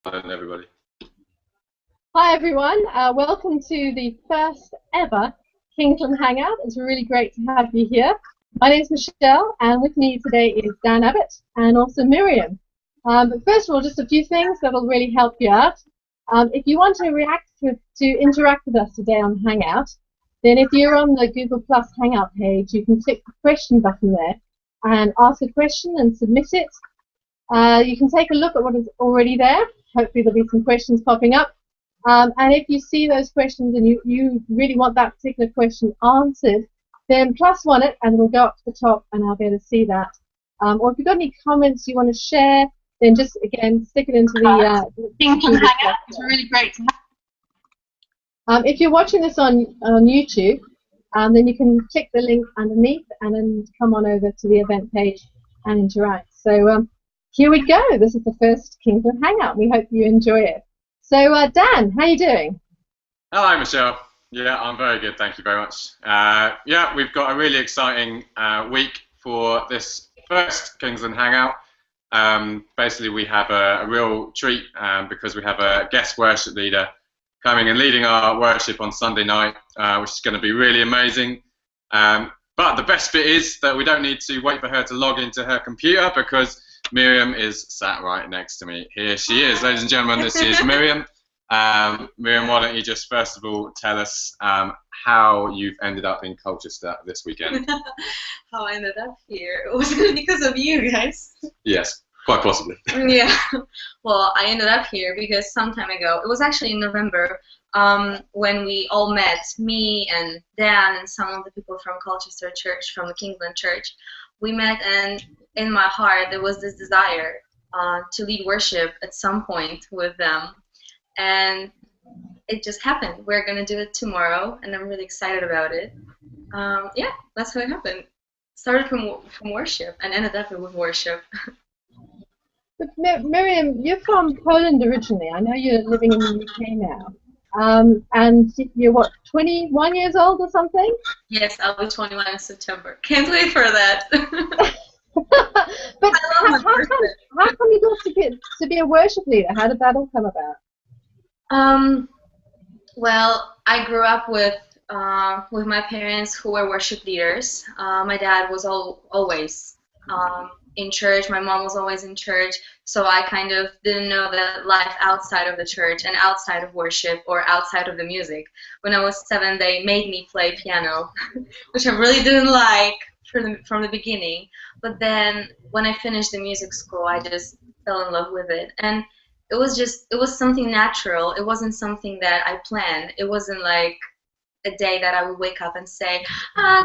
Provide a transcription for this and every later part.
Everybody. Hi everyone, welcome to the first ever Kingsland Hangout. It's really great to have you here. My name is Michelle and with me today is Dan Abbott and also Miriam. But first of all, just a few things that will really help you out. If you want to interact with us today on Hangout, then if you're on the Google Plus Hangout page, you can click the question button there and ask a question and submit it. You can take a look at what is already there. Hopefully there'll be some questions popping up. And if you see those questions and you really want that particular question answered, then +1 it and it'll go up to the top and I'll be able to see that. Or if you've got any comments you want to share, then just again stick it into the Kingsland Hangout. It's really great to have. if you're watching this on YouTube, then you can click the link underneath and then come on over to the event page and interact. So here we go. This is the first Kingsland Hangout. We hope you enjoy it. So, Dan, how are you doing? Hello, Michelle. Yeah, I'm very good. Thank you very much. Yeah, we've got a really exciting week for this first Kingsland Hangout. Basically, we have a real treat because we have a guest worship leader coming and leading our worship on Sunday night, which is going to be really amazing. But the best bit is that we don't need to wait for her to log into her computer because Miriam is sat right next to me. Here she is, ladies and gentlemen. This is Miriam. Miriam, why don't you just first of all tell us how you've ended up in Colchester this weekend? How I ended up here. It was because of you guys. Yes, quite possibly. Yeah. Well, I ended up here because some time ago, it was actually in November, when we all met, me and Dan and some of the people from Colchester Church, from the Kingsland Church. We met, and in my heart there was this desire to lead worship at some point with them, and it just happened. We're gonna do it tomorrow, and I'm really excited about it. Yeah, that's how it happened. Started from worship and ended up with worship. But Miriam, you're from Poland originally. I know you're living in the UK now. And you're what, 21 years old or something? Yes, I'll be 21 in September. Can't wait for that. But how come you got to be a worship leader? How did that all come about? Well, I grew up with my parents who were worship leaders. My dad was always in church. My mom was always in church. So I kind of didn't know the life outside of the church and outside of worship or outside of the music. When I was 7, they made me play piano, which I really didn't like from the beginning. But then when I finished the music school, I just fell in love with it. And it was something natural. It wasn't something that I planned. It wasn't like a day that I would wake up and say,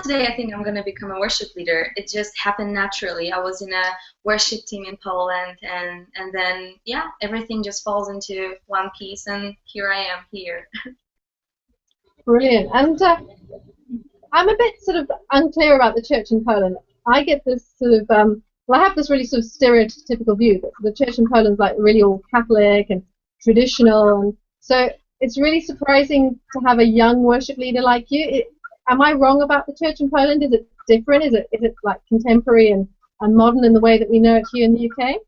today I think I'm going to become a worship leader. It just happened naturally. I was in a worship team in Poland, and then, yeah, everything just falls into one piece, and here I am here. Brilliant. And I'm a bit sort of unclear about the church in Poland. I get this sort of, well, I have this really sort of stereotypical view that the church in Poland is like really all Catholic and traditional, and so it's really surprising to have a young worship leader like you. Am I wrong about the church in Poland? Is it different? Is it like contemporary and modern in the way that we know it here in the UK?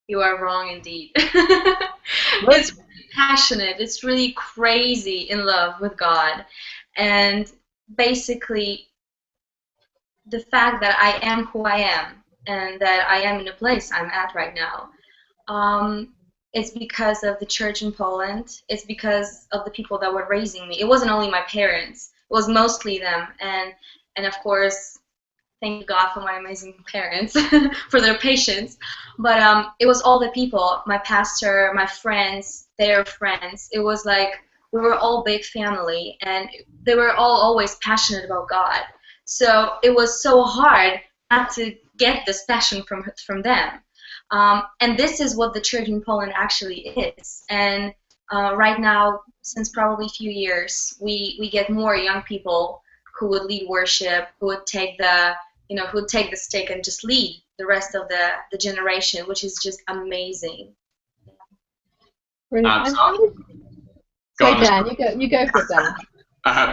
You are wrong indeed. It's passionate. It's really crazy in love with God. And basically, the fact that I am who I am and that I am in the place I'm at right now, it's because of the church in Poland. It's because of the people that were raising me. It wasn't only my parents. It was mostly them. And of course, thank God for my amazing parents for their patience. But it was all the people, my pastor, my friends, their friends. It was like we were all big family, and they were all always passionate about God. So it was so hard not to get this passion from them. And this is what the church in Poland actually is. And right now, since probably a few years, we get more young people who would lead worship, who would take the stick and just lead the rest of the generation, which is just amazing. Brilliant. So Dan, you go for it, Dan.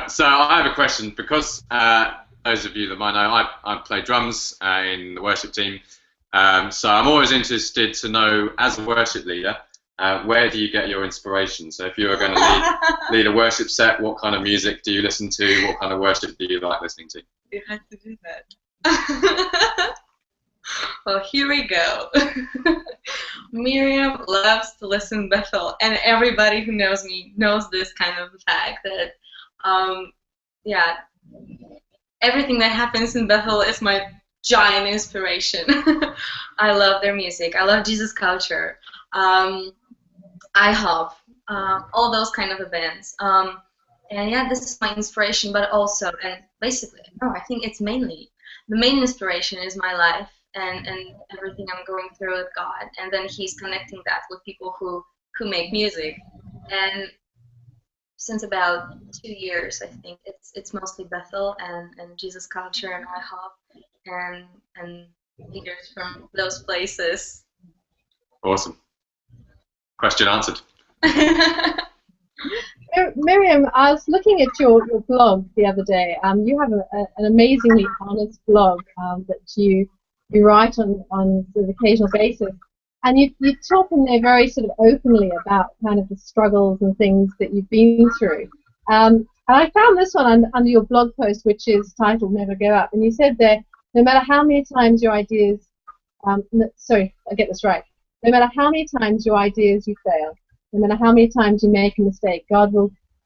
So I have a question because those of you that might know, I play drums in the worship team. So I'm always interested to know, as a worship leader, where do you get your inspiration? So if you were going to lead a worship set, what kind of music do you listen to? What kind of worship do you like listening to? You had to do that. Well, here we go. Miriam loves to listen to Bethel, and everybody who knows me knows this kind of fact that, yeah, everything that happens in Bethel is my giant inspiration. I love their music. I love Jesus culture. IHOP, all those kind of events. And yeah, this is my inspiration, but also, and basically, no, I think it's mainly, the main inspiration is my life and everything I'm going through with God. And then He's connecting that with people who make music. And since about 2 years, I think, it's mostly Bethel and Jesus culture and IHOP and leaders from those places. Awesome. Question answered. Miriam, I was looking at your blog the other day. You have an amazingly honest blog that you write on sort of occasional basis, and you talk in there very sort of openly about kind of the struggles and things that you've been through. And I found this one under your blog post, which is titled "Never Give Up," and you said there, no matter how many times your ideas, sorry, I get this right. No matter how many times your ideas you fail, no matter how many times you make a mistake, God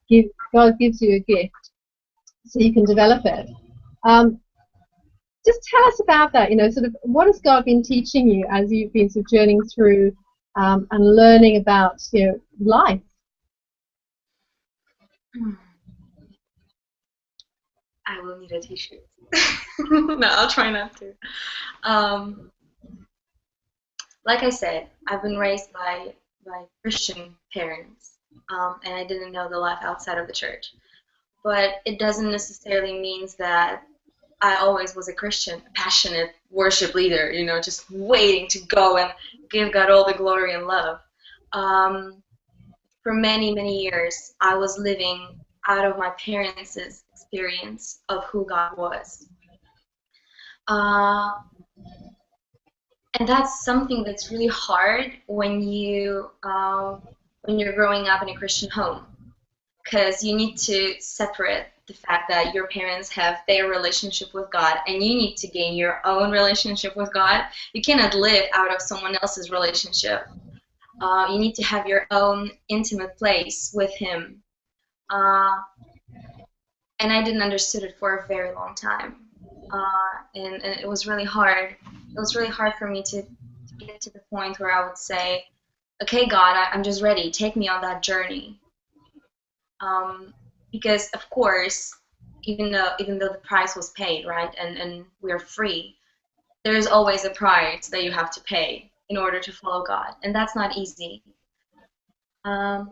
gives you a gift so you can develop it. Just tell us about that. You know, sort of, what has God been teaching you as you've been sort of journeying through and learning about, you know, life? I will need a t-shirt. No, I'll try not to. Like I said, I've been raised by Christian parents, and I didn't know the life outside of the church. But it doesn't necessarily mean that I always was a Christian, passionate worship leader, you know, just waiting to go and give God all the glory and love. For many, many years, I was living out of my parents' experience of who God was. And that's something that's really hard when you're growing up in a Christian home, because you need to separate the fact that your parents have their relationship with God and you need to gain your own relationship with God. You cannot live out of someone else's relationship. You need to have your own intimate place with Him. And I didn't understand it for a very long time. And it was really hard. It was really hard for me to get to the point where I would say, okay, God, I'm just ready. Take me on that journey. Because, of course, even though the price was paid, right, and we're free, there's always a price that you have to pay in order to follow God. And that's not easy. And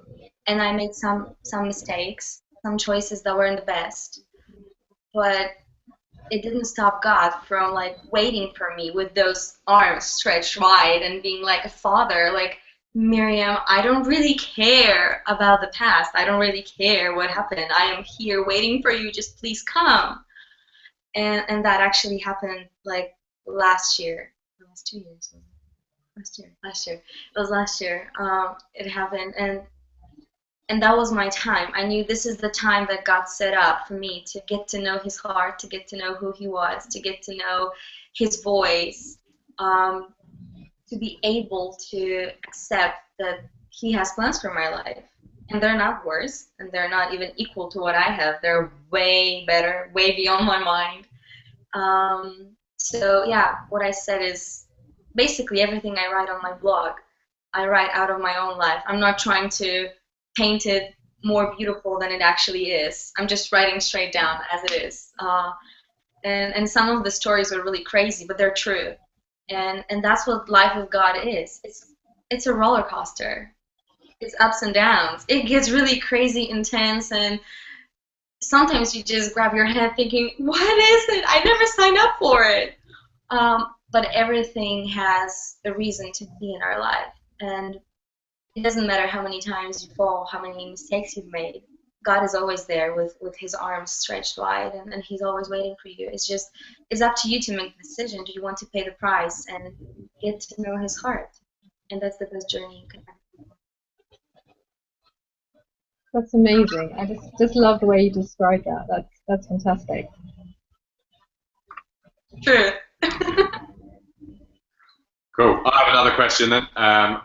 I made some mistakes, some choices that weren't the best. But it didn't stop God from like waiting for me with those arms stretched wide and being like a father, like, Miriam, I don't really care about the past. I don't really care what happened. I am here waiting for you. Just please come. And that actually happened like last year. It was 2 years. Last year. It was last year. It happened, and that was my time. I knew this is the time that God set up for me to get to know His heart, to get to know who He was, to get to know His voice, to be able to accept that He has plans for my life. And they're not worse, and they're not even equal to what I have. They're way better, way beyond my mind. So yeah, what I said is basically everything I write on my blog, I write out of my own life. I'm not trying to paint it more beautiful than it actually is. I'm just writing straight down as it is. And some of the stories are really crazy, but they're true. And that's what life with God is. It's a roller coaster. It's ups and downs. It gets really crazy intense, and sometimes you just grab your head thinking, what is it? I never signed up for it. But everything has a reason to be in our life. And it doesn't matter how many times you fall, how many mistakes you've made. God is always there with His arms stretched wide, and He's always waiting for you. It's up to you to make the decision. Do you want to pay the price and get to know His heart? And that's the best journey you can have. That's amazing. I just love the way you describe that. That's fantastic. True. Cool. I have another question then.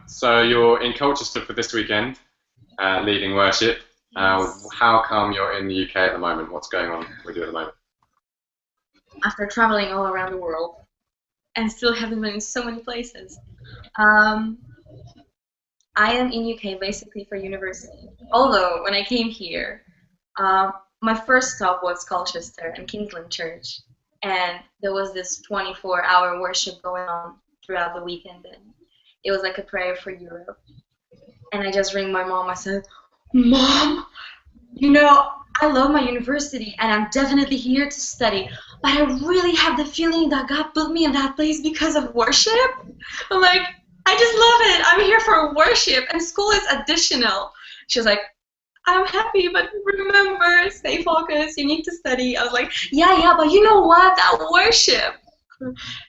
So you're in Colchester for this weekend, leading worship. How come you're in the UK at the moment? What's going on with you at the moment? After traveling all around the world and still having been in so many places, I am in UK basically for university. Although when I came here, my first stop was Colchester and Kingsland Church, and there was this 24-hour worship going on throughout the weekend, and it was like a prayer for Europe. And I just rang my mom. I said, "Mom, you know, I love my university and I'm definitely here to study, but I really have the feeling that God put me in that place because of worship." I'm like, "I just love it. I'm here for worship and school is additional." She was like, "I'm happy, but remember, stay focused. You need to study." I was like, yeah, but you know what? That worship."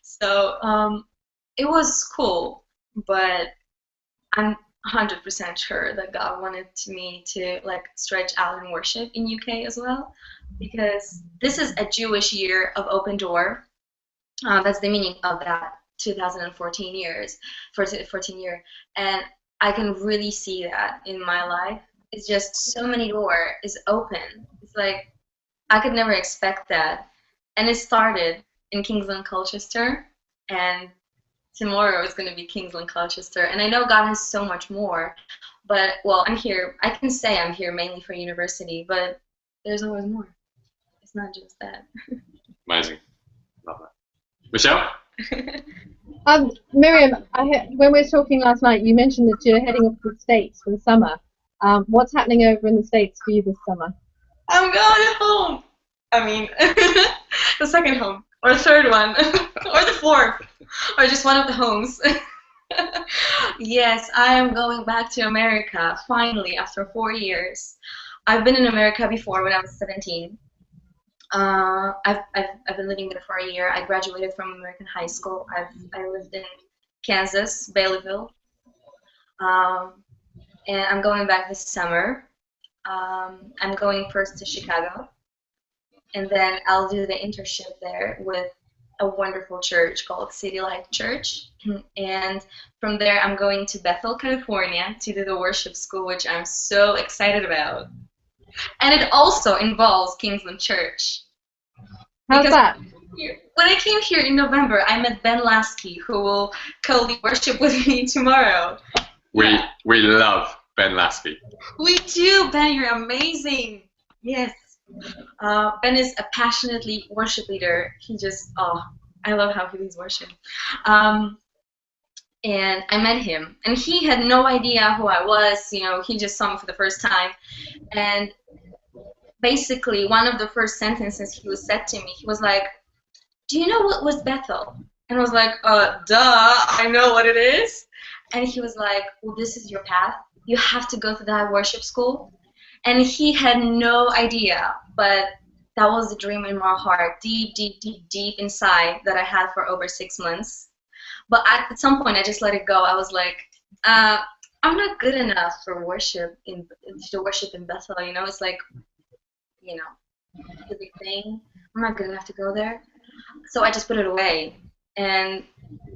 So it was cool, but I'm 100% sure that God wanted me to like stretch out and worship in UK as well, because this is a Jewish year of open door. That's the meaning of that 2014 years, 14 year, and I can really see that in my life. It's just so many doors is open. It's like I could never expect that, and it started in Kingsland, Colchester, and tomorrow is going to be Kingsland, Colchester, and I know God has so much more, but, well, I'm here, I can say I'm here mainly for university, but there's always more. It's not just that. Amazing. Love that. Michelle? Miriam, when we were talking last night, you mentioned that you're heading off to the States for the summer. What's happening over in the States for you this summer? I'm going home. I mean, the second home, or the third one, or the fourth, or just one of the homes. Yes, I am going back to America, finally, after 4 years. I've been in America before when I was 17. I've been living there for a year. I graduated from American high school. I lived in Kansas, Baileyville. And I'm going back this summer. I'm going first to Chicago, and then I'll do the internship there with a wonderful church called City Light Church. And from there, I'm going to Bethel, California to do the worship school, which I'm so excited about. And it also involves Kingsland Church. How's that? When I came here in November, I met Ben Lasky, who will co-lead worship with me tomorrow. We love Ben Lasky. We do, Ben. You're amazing. Yes. Ben is a passionately worship leader. He just, I love how he leads worship. And I met him, and he had no idea who I was. You know, he just saw me for the first time, and basically one of the first sentences he said to me, he was like, "Do you know what was Bethel?" And I was like, duh, I know what it is. And he was like, "Well, this is your path. You have to go to that worship school." And he had no idea, but that was the dream in my heart, deep, deep, deep, deep inside, that I had for over 6 months. But at some point, I just let it go. I was like, I'm not good enough for worship to worship in Bethel. You know, it's like, you know, the big thing. I'm not good enough to go there. So I just put it away. And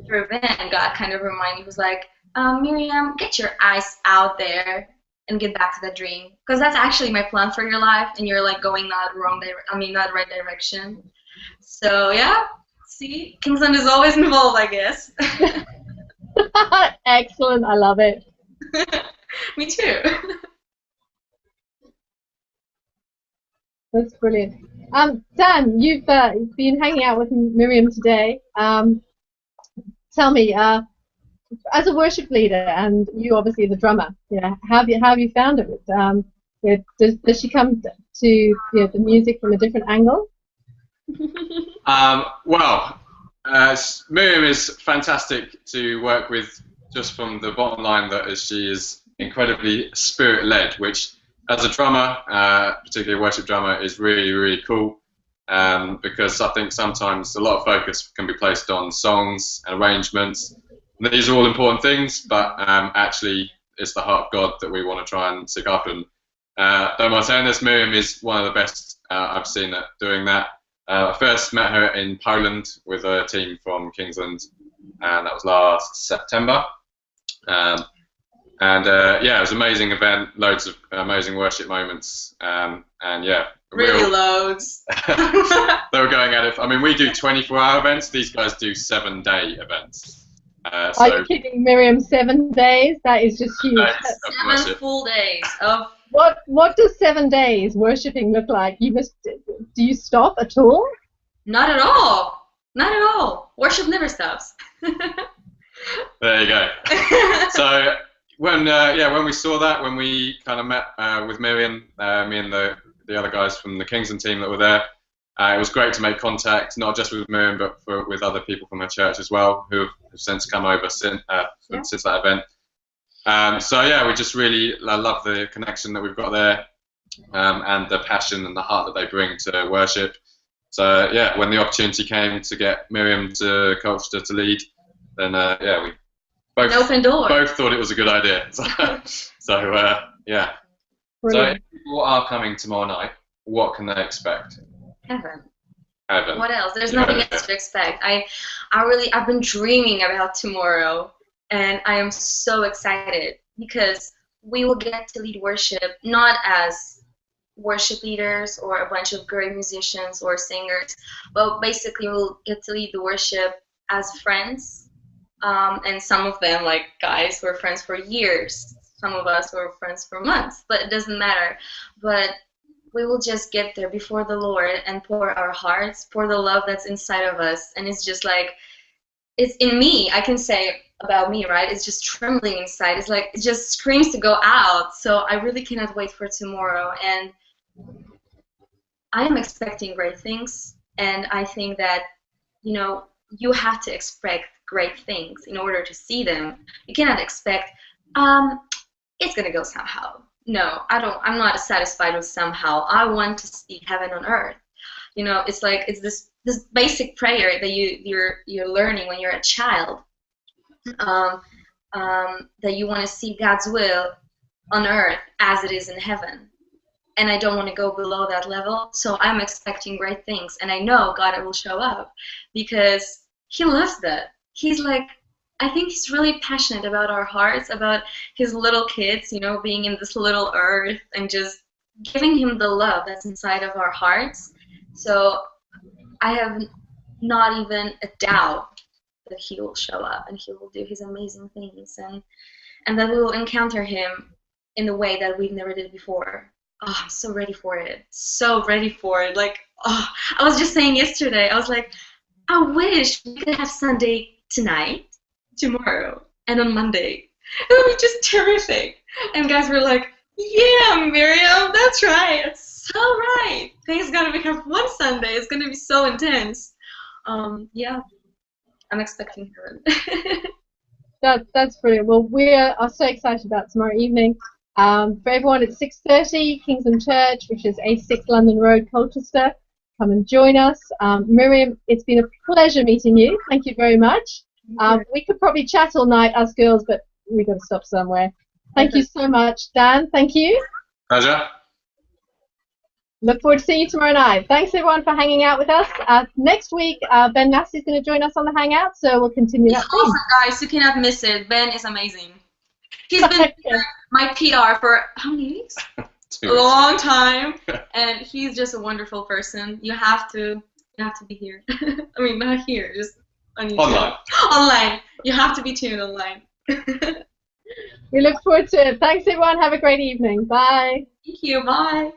through Ben, God kind of reminded me, he was like, "Miriam, get your eyes out there and get back to that dream, because that's actually my plan for your life, and you're like going not the right direction." So yeah, see, Kingsland is always involved, I guess. Excellent, I love it. Me too. That's brilliant. Dan, you've been hanging out with Miriam today. Tell me, as a worship leader, and you obviously the drummer, how have you found it? Does she come to the music from a different angle? Well, Miriam is fantastic to work with, just from the bottom line that she is incredibly spirit-led, which as a drummer, particularly a worship drummer, is really, really cool, because I think sometimes a lot of focus can be placed on songs and arrangements. These are all important things, but actually it's the heart of God that we want to try and seek after. And Don't mind saying this, Miriam is one of the best I've seen at doing that. I first met her in Poland with a team from Kingsland, and that was last September. Yeah, it was an amazing event, loads of amazing worship moments, and yeah. Really loads. They were going at it. I mean, we do 24-hour events. These guys do 7-day events. Are you kidding, Miriam? 7 days? That is just huge. 7 full days of. What does 7 days worshiping look like? Do you stop at all? Not at all. Not at all. Worship never stops. There you go. So when we saw that, when we kind of met with Miriam, me and the other guys from the Kingsland team that were there, it was great to make contact, not just with Miriam, but with other people from her church as well, who have since come over since that event. So yeah, we just really love the connection that we've got there, and the passion and the heart that they bring to worship. So yeah, when the opportunity came to get Miriam to Colchester to lead, then yeah, we both thought it was a good idea. So yeah. Brilliant. So if people are coming tomorrow night, what can they expect? Heaven. Heaven. What else? There's nothing else to expect. I've been dreaming about tomorrow, and I am so excited because we will get to lead worship not as worship leaders or a bunch of great musicians or singers, but basically we'll get to lead the worship as friends, and some of them, like guys, were friends for years. Some of us were friends for months, but it doesn't matter. But we will just get there before the Lord and pour our hearts, pour the love that's inside of us. And it's just like, it's in me. I can say about me, right? It's just trembling inside. It's like, it just screams to go out. So I really cannot wait for tomorrow. And I am expecting great things. And I think that, you have to expect great things in order to see them. You cannot expect, it's going to go somehow. No, I'm not satisfied with somehow. I want to see heaven on earth. It's like, it's this basic prayer that you're learning when you're a child, that you want to see God's will on earth as it is in heaven. And I don't want to go below that level, so I'm expecting great things. And I know God will show up because He loves that. He's like, I think He's really passionate about our hearts, about His little kids, being in this little earth and just giving Him the love that's inside of our hearts. So I have not even a doubt that He will show up and He will do His amazing things, and that we will encounter Him in the way that we've never did before. Oh, I'm so ready for it. So ready for it. Like, oh, I was just saying yesterday, I was like, I wish we could have Sunday tonight, tomorrow, and on Monday. It would be just terrific. And guys were like, yeah, Miriam, that's right. It's so right. Thanks God we have one Sunday. It's going to be so intense. Yeah, I'm expecting heaven. That's brilliant. Well, we are so excited about tomorrow evening. For everyone, it's 6:30, Kingsland Church, which is A6 London Road, Colchester. Come and join us. Miriam, it's been a pleasure meeting you. Thank you very much. We could probably chat all night, us girls, but we've got to stop somewhere. Thank you so much. Dan, thank you. Pleasure. Look forward to seeing you tomorrow night. Thanks, everyone, for hanging out with us. Next week, Ben Massey is going to join us on the Hangout, so we'll continue that. He's awesome, guys. You cannot miss it. Ben is amazing. He's been my PR for how many weeks? A long time, and he's just a wonderful person. You have to be here. I mean, not here, just on YouTube. Online. You have to be tuned online. We look forward to it. Thanks, everyone. Have a great evening. Bye. Thank you. Bye.